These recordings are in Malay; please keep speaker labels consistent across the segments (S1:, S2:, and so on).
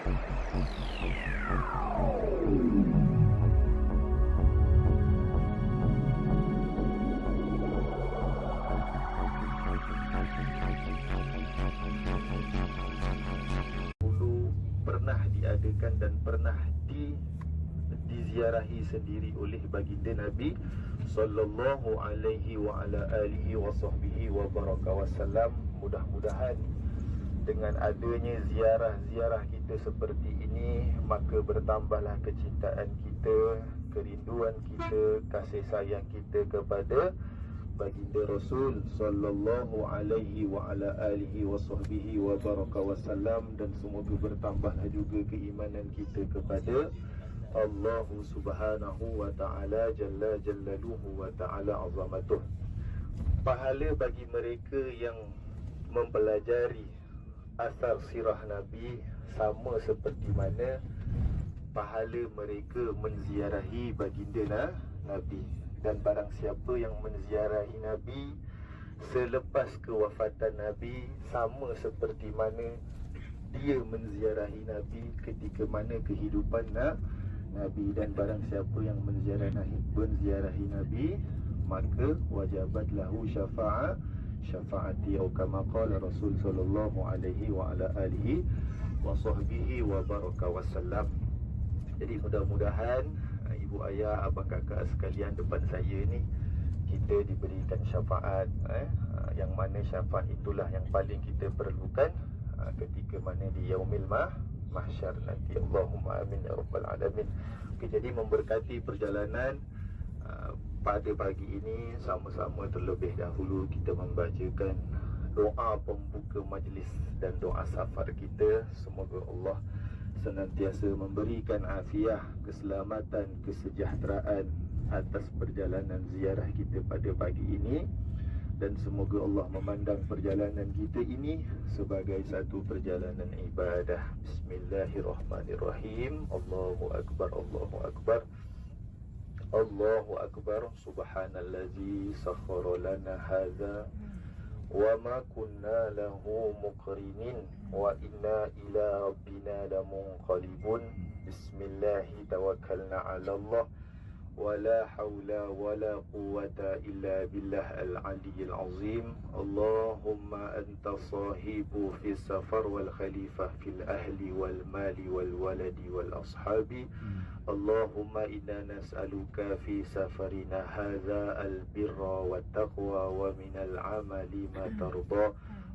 S1: Pernah diadakan dan pernah diziarahi sendiri oleh baginda Nabi sallallahu alaihi wa ala alihi wa sahbihi wa baraka wasallam. Mudah-mudahan dengan adanya ziarah-ziarah kita seperti ini, maka bertambahlah kecintaan kita, kerinduan kita, kasih sayang kita kepada baginda Rasul sallallahu alaihi wa ala alihi wa sahbihi wa baraka wasallam, dan semoga bertambahlah juga keimanan kita kepada Allah subhanahu wa ta'ala jalla jallaluhu wa ta'ala azamatuh. Pahala bagi mereka yang mempelajari asar sirah Nabi sama seperti mana pahala mereka menziarahi baginda Nabi. Dan barang siapa yang menziarahi Nabi selepas kewafatan Nabi, sama seperti mana dia menziarahi Nabi ketika mana kehidupan Nabi. Dan barang siapa yang menziarahi Nabi, maka wajabat lahu syafaati, atau kama qala Rasul sallallahu alaihi wa ala alihi wa sahbihi wa baraka wasallam. Jadi mudah-mudahan ibu ayah, abang kakak sekalian depan saya ni, kita diberikan syafaat, yang mana syafaat itulah yang paling kita perlukan ketika mana di yaumil mahsyar nanti. Allahumma amin ya rabbal alamin. Okay, jadi memberkati perjalanan pada pagi ini, sama-sama terlebih dahulu kita membacakan doa pembuka majlis dan doa safar kita. Semoga Allah senantiasa memberikan afiah, keselamatan, kesejahteraan atas perjalanan ziarah kita pada pagi ini, dan semoga Allah memandang perjalanan kita ini sebagai satu perjalanan ibadah. Bismillahirrahmanirrahim. Allahu akbar, Allahu akbar, Allahu akbar. Subhanallazi sakhkhara lana hadza wa ma kunna lahu muqrinin wa inna ila rabbina lamunqalibun. Bismillahi tawakkalna 'ala Allah wa la hawla wa la quwwata illa billah al-'aliyyil 'azim. Allahumma anta sahibu fi safar wal khalifah fil ahli wal mali wal waladi wal ashabi. Allahumma inna nas'aluka fi safarina hadza al-birra wat taqwa wa minal 'amali ma tarda.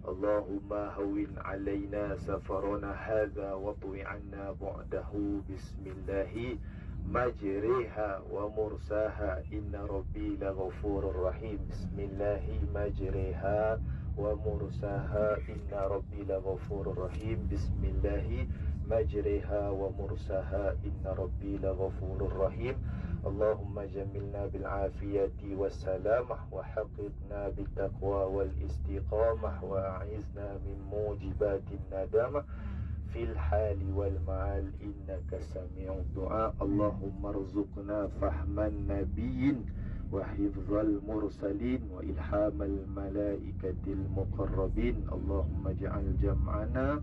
S1: Allahumma hawwin 'alaina safarana hadza wa tuwi 'anna bu'dahu. Bismillahi majriha wa mursaha inna rabbi laghafurur rahim. Bismillahi majriha wa mursaha inna rabbi laghafurur rahim. Bismillahi majriha wa mursaha inna rabbi laghafurur rahim. Allahumma jamilna bil afiyati was salamah wa haqqibna bit taqwa wal istiqamah wa a'izna min mujibatin nadamah fil hali wal ma'al innaka sami'ud du'a. Allahumma rzuqna fahman nabiyyin wa hifzal mursalin wa ilhamal malaikatil muqarrabin. Allahumma ja'al jam'ana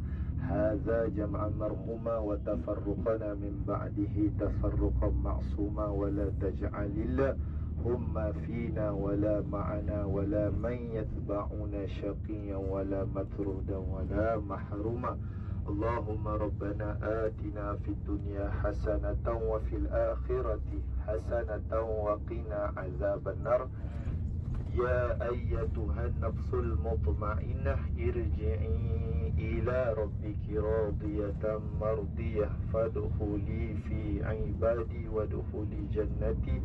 S1: hadza jam'an marhuma wa tafarruqana min ba'dihi tafarruqan ma'suma wa la taj'alil humma fina wa la ma'ana wa la man yatba'una shaqiyyan wa la matrudan wa la mahruma. Allahumma rabbana atina fid dunya hasanatan wa fil akhirati hasanatan wa qina azaban nar. Ya ayyatuhan nafsul mutma'innah irji'i ila rabbiki radiyatan mardiyah fadkhuli fi ibadi wadkhuli jannati.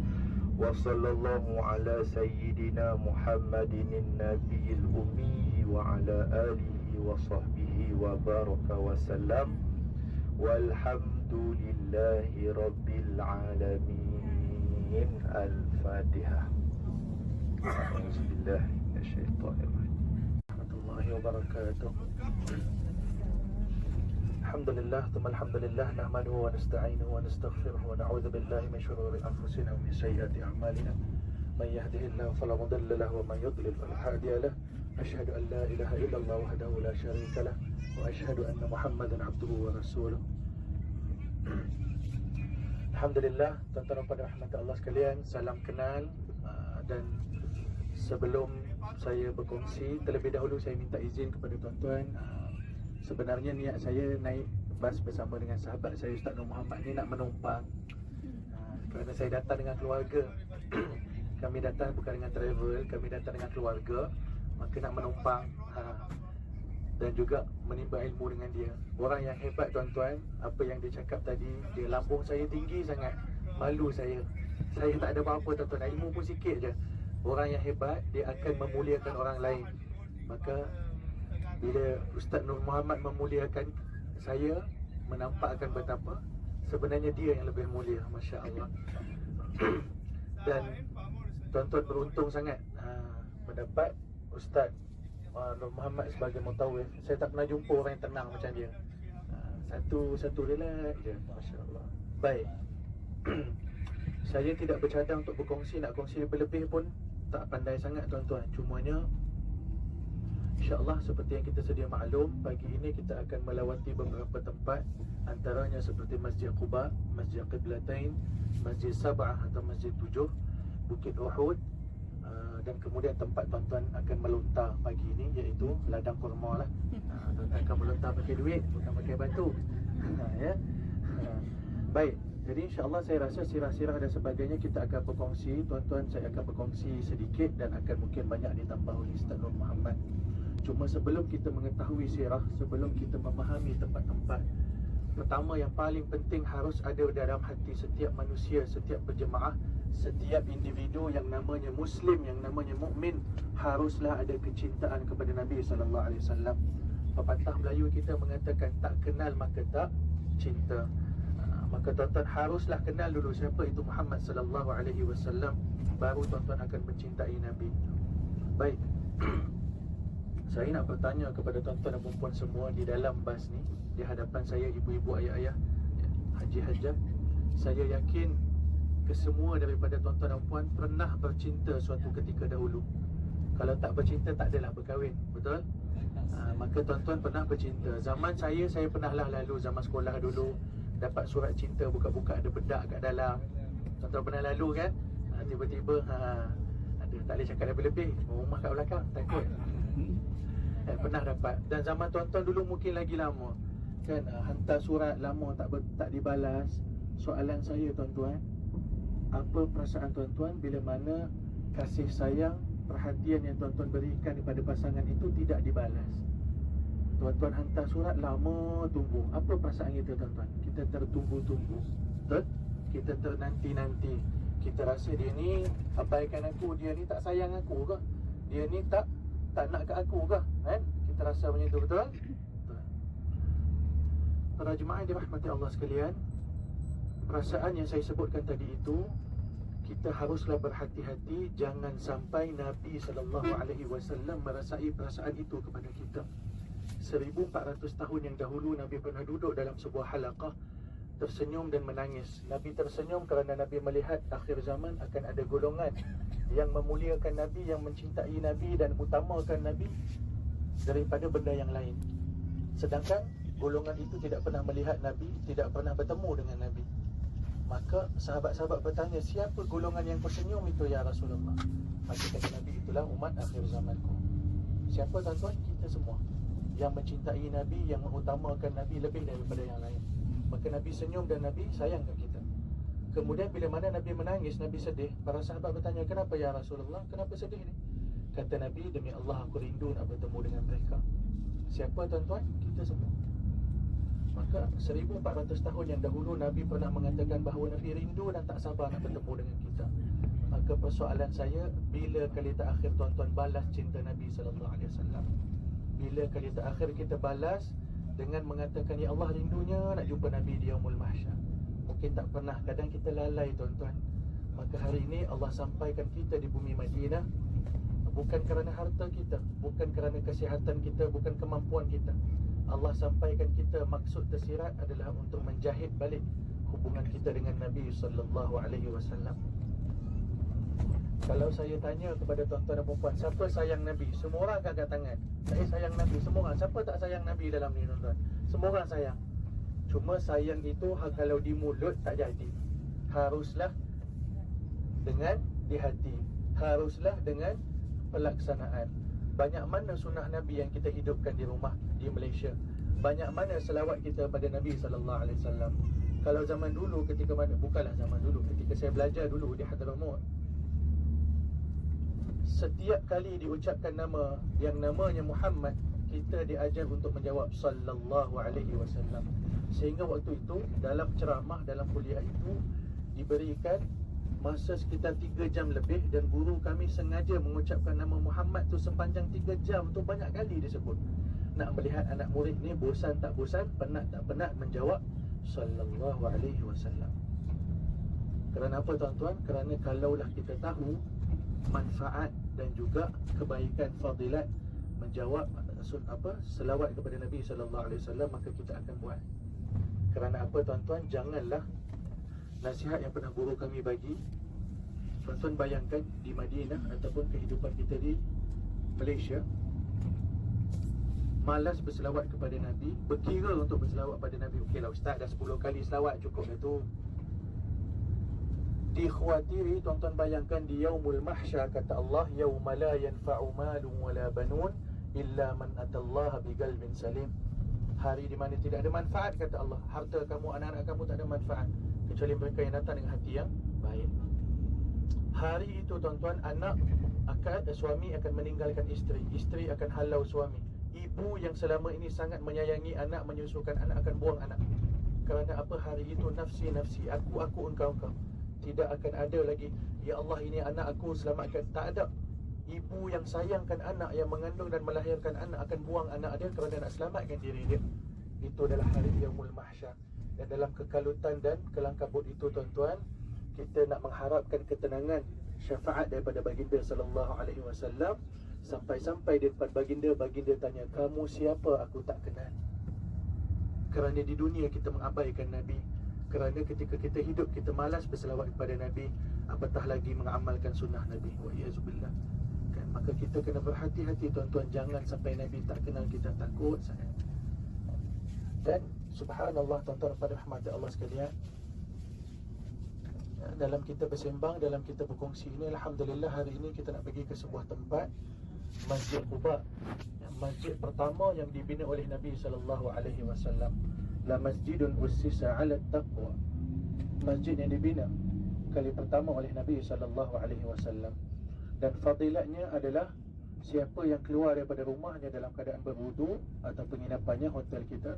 S1: Wa sallallahu ala sayyidina Muhammadin nabiyil ummi wa ala alihi wa sahbihi wa baraka wa sallam. Walhamdulillahi rabbil alamin. Al-Fatihah. Bismillah minasyaitonirrajim. Warahmatullahi wabarakatuh. Alhamdulillah, thumma alhamdulillah, nahmaduhu wa nasta'inuhu wa nastaghfiruhu wa na'udzu billahi min shururi anfusina wa min sayyiati a'malina. Man yahdihillahu fala mudilla lahu wa man yudlil fala hadiya lahu. Asyhadu an la ilaha illallah wahdahu la syarika lahu wa asyhadu anna Muhammadan 'abduhu wa rasuluh.
S2: Alhamdulillah, tuan-tuan dan puan rahmat Allah sekalian, salam kenal. Dan sebelum saya berkongsi, terlebih dahulu saya minta izin kepada tuan-tuan. Sebenarnya niat saya naik bas bersama dengan sahabat saya Ustaz Nur Muhammad ni nak menumpang, kerana saya datang dengan keluarga. Kami datang bukan dengan travel, kami datang dengan keluarga, maka nak menumpang dan juga menimba ilmu dengan dia. Orang yang hebat tuan-tuan, apa yang dia cakap tadi, dia lambung saya tinggi sangat, malu saya. Saya tak ada apa-apa tuan-tuan, ilmu pun sikit je. Orang yang hebat, dia akan memuliakan orang lain. Maka bila Ustaz Nur Muhammad memuliakan saya, menampakkan betapa sebenarnya dia yang lebih mulia, Masya Allah. Dan tuan-tuan beruntung sangat mendapat Ustaz Nur Muhammad sebagai mutawif. Saya tak pernah jumpa orang yang tenang macam dia. Satu relax je, Masya Allah. Baik. Saya tidak bercadang untuk berkongsi, nak kongsi lebih-lebih pun tak pandai sangat tuan-tuan. Cumanya InsyaAllah seperti yang kita sedia maklum, pagi ini kita akan melawati beberapa tempat, antaranya seperti Masjid Quba, Masjid Qiblatain, Masjid Sab'ah atau Masjid 7, Bukit Uhud, dan kemudian tempat tuan-tuan akan melontar pagi ini, iaitu ladang kurma lah. Tuan-tuan akan melontar pakai duit, bukan pakai batu. Ya. Baik, jadi insyaAllah saya rasa sirah-sirah dan sebagainya kita akan berkongsi. Tuan-tuan, saya akan berkongsi sedikit dan akan mungkin banyak ditambah oleh Ustaz Nur Muhammad. Cuma sebelum kita mengetahui sirah, sebelum kita memahami tempat-tempat, pertama yang paling penting harus ada dalam hati setiap manusia, setiap berjemaah, setiap individu yang namanya Muslim, yang namanya mukmin, haruslah ada kecintaan kepada Nabi SAW. Pepatah Melayu kita mengatakan tak kenal maka tak cinta. Maka tuan-tuan haruslah kenal dulu siapa itu Muhammad SAW, baru tuan-tuan akan mencintai Nabi. Baik. Saya nak bertanya kepada tuan-tuan dan puan-puan semua di dalam bas ni, di hadapan saya ibu-ibu, ayah-ayah, haji-hajah. Saya yakin kesemua daripada tuan-tuan dan puan pernah bercinta suatu ketika dahulu. Kalau tak bercinta tak adalah berkahwin, betul? Maka tuan-tuan pernah bercinta. Zaman saya pernah lah lalu, zaman sekolah dulu, dapat surat cinta, buka-buka ada bedak kat dalam. Tuan-tuan pernah lalu kan? Tiba-tiba ada, tak boleh cakap lebih-lebih, rumah kat belakang, takut. Pernah dapat. Dan zaman tuan-tuan dulu mungkin lagi lama kan, hantar surat lama tak dibalas. Soalan saya tuan-tuan, apa perasaan tuan-tuan bila mana kasih sayang, perhatian yang tuan-tuan berikan kepada pasangan itu tidak dibalas? Tuan-tuan hantar surat lama, tunggu. Apa perasaan kita tuan-tuan? Kita tertunggu-tunggu, betul? Kita ternanti-nanti. Kita rasa dia ni abaikan aku, dia ni tak sayang aku ke? Dia ni tak nak kat aku ke? Kan? Kita rasa macam tu, betul? Betul. Para jemaah dirahmati Allah sekalian, perasaan yang saya sebutkan tadi itu, kita haruslah berhati-hati jangan sampai Nabi SAW merasai perasaan itu kepada kita. 1400 tahun yang dahulu Nabi pernah duduk dalam sebuah halaqah, tersenyum dan menangis. Nabi tersenyum kerana Nabi melihat akhir zaman akan ada golongan yang memuliakan Nabi, yang mencintai Nabi dan utamakan Nabi daripada benda yang lain. Sedangkan golongan itu tidak pernah melihat Nabi, tidak pernah bertemu dengan Nabi. Maka sahabat-sahabat bertanya, siapa golongan yang tersenyum itu ya Rasulullah? Maka kata Nabi, itulah umat akhir zamanku. Siapa tuan-tuan? Kita semua yang mencintai Nabi, yang mengutamakan Nabi lebih daripada yang lain. Maka Nabi senyum dan Nabi sayang kat kita. Kemudian bila mana Nabi menangis, Nabi sedih, para sahabat bertanya, kenapa ya Rasulullah? Kenapa sedih ni? Kata Nabi, demi Allah aku rindu nak bertemu dengan mereka. Siapa tuan-tuan? Kita semua. Maka 1400 tahun yang dahulu Nabi pernah mengatakan bahawa Nabi rindu dan tak sabar nak bertemu dengan kita. Maka persoalan saya, bila kali terakhir tuan-tuan balas cinta Nabi SAW? Bila kali terakhir kita balas dengan mengatakan, ya Allah rindunya nak jumpa Nabi di Yaumul Mahsyar? Mungkin tak pernah, kadang kita lalai tuan-tuan. Maka hari ini Allah sampaikan kita di bumi Madinah, bukan kerana harta kita, bukan kerana kesihatan kita, bukan kemampuan kita. Allah sampaikan kita, maksud tersirat adalah untuk menjahit balik hubungan kita dengan Nabi SAW. Kalau saya tanya kepada tuan-tuan dan puan-puan, siapa sayang Nabi? Semua orang akan angkat tangan. Saya sayang Nabi. Semua orang. Siapa tak sayang Nabi dalam ni tuan-tuan? Semua orang sayang. Cuma sayang itu kalau di mulut tak jadi. Haruslah dengan di hati, haruslah dengan pelaksanaan. Banyak mana sunnah Nabi yang kita hidupkan di rumah di Malaysia? Banyak mana selawat kita pada Nabi SAW? Kalau zaman dulu ketika mana, bukanlah zaman dulu, ketika saya belajar dulu di Hadramaut, setiap kali diucapkan nama yang namanya Muhammad, kita diajar untuk menjawab sallallahu alaihi wasallam. Sehingga waktu itu dalam ceramah, dalam kuliah itu diberikan masa sekitar 3 jam lebih, dan guru kami sengaja mengucapkan nama Muhammad tu sepanjang 3 jam tu banyak kali disebut. Nak melihat anak murid ni bosan tak bosan, penat tak penat menjawab sallallahu alaihi wasallam. Kerana apa tuan-tuan? Kerana kalaulah kita tahu manfaat dan juga kebaikan fadilat menjawab selawat kepada Nabi sallallahu alaihi wasallam, maka kita akan buat. Kerana apa tuan-tuan? Janganlah, nasihat yang pernah guru kami bagi, tuan-tuan bayangkan di Madinah ataupun kehidupan kita di Malaysia, malas berselawat kepada Nabi, berkira untuk berselawat pada Nabi. Okeylah ustaz, dah 10 kali selawat cukup dah tu. Dikhawatiri, tuan-tuan bayangkan di yaumul mahsyar, kata Allah, yauma la yanfa'u malun wala banun illa man atallaha biqalbin salim. Hari di mana tidak ada manfaat, kata Allah. Harta kamu, anak-anak kamu tak ada manfaat kecuali mereka yang datang dengan hati yang baik. Hari itu tuan-tuan, suami akan meninggalkan isteri, isteri akan halau suami. Ibu yang selama ini sangat menyayangi anak, menyusukan anak, akan buang anak. Kerana apa? Hari itu nafsi, nafsi, aku, engkau. Tidak akan ada lagi, ya Allah ini anak aku, selamatkan. Tak ada. Ibu yang sayangkan anak, yang mengandung dan melahirkan anak, akan buang anak dia kerana nak selamatkan diri dia. Itu adalah hari yaumul mahsyar. Dan dalam kekalutan dan kelangkabut itu tuan-tuan, kita nak mengharapkan ketenangan, syafaat daripada baginda sallallahu alaihi wasallam. Sampai-sampai di depan baginda, baginda tanya, kamu siapa? Aku tak kenal. Kerana di dunia kita mengabaikan Nabi, kerana ketika kita hidup kita malas berselawat kepada Nabi, apatah lagi mengamalkan sunnah Nabi. Wa iyazubillah. Kan, maka kita kena berhati-hati tuan-tuan, jangan sampai Nabi tak kenal kita, takut sangat. Dan subhanallah tuan-tuan pada rahmat Allah sekalian, dalam kita bersembang, dalam kita berkongsi ini, alhamdulillah hari ini kita nak pergi ke sebuah tempat, Masjid Quba, masjid pertama yang dibina oleh Nabi sallallahu alaihi wasallam. La masjidun ussisa 'ala taqwa. Masjid yang dibina kali pertama oleh Nabi sallallahu alaihi wasallam. Dan fadilatnya adalah siapa yang keluar daripada rumahnya dalam keadaan berwudu atau penginapannya, hotel kita,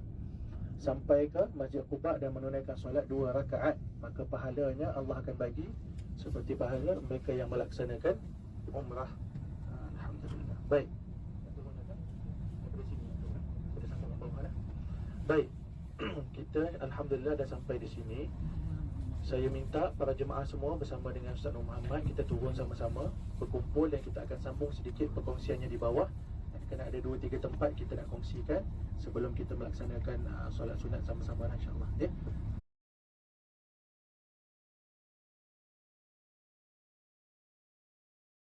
S2: sampai ke Masjid Quba dan menunaikan solat 2 rakaat, maka pahalanya Allah akan bagi seperti pahala mereka yang melaksanakan umrah. Alhamdulillah. Baik. Baik. Kita alhamdulillah dah sampai di sini. Saya minta para jemaah semua bersama dengan Ustaz Nur Muhammad, kita turun sama-sama, berkumpul, dan kita akan sambung sedikit perkongsiannya di bawah. Kena ada 2-3 tempat kita nak kongsikan sebelum kita melaksanakan solat sunat sama-sama insya-Allah, ya.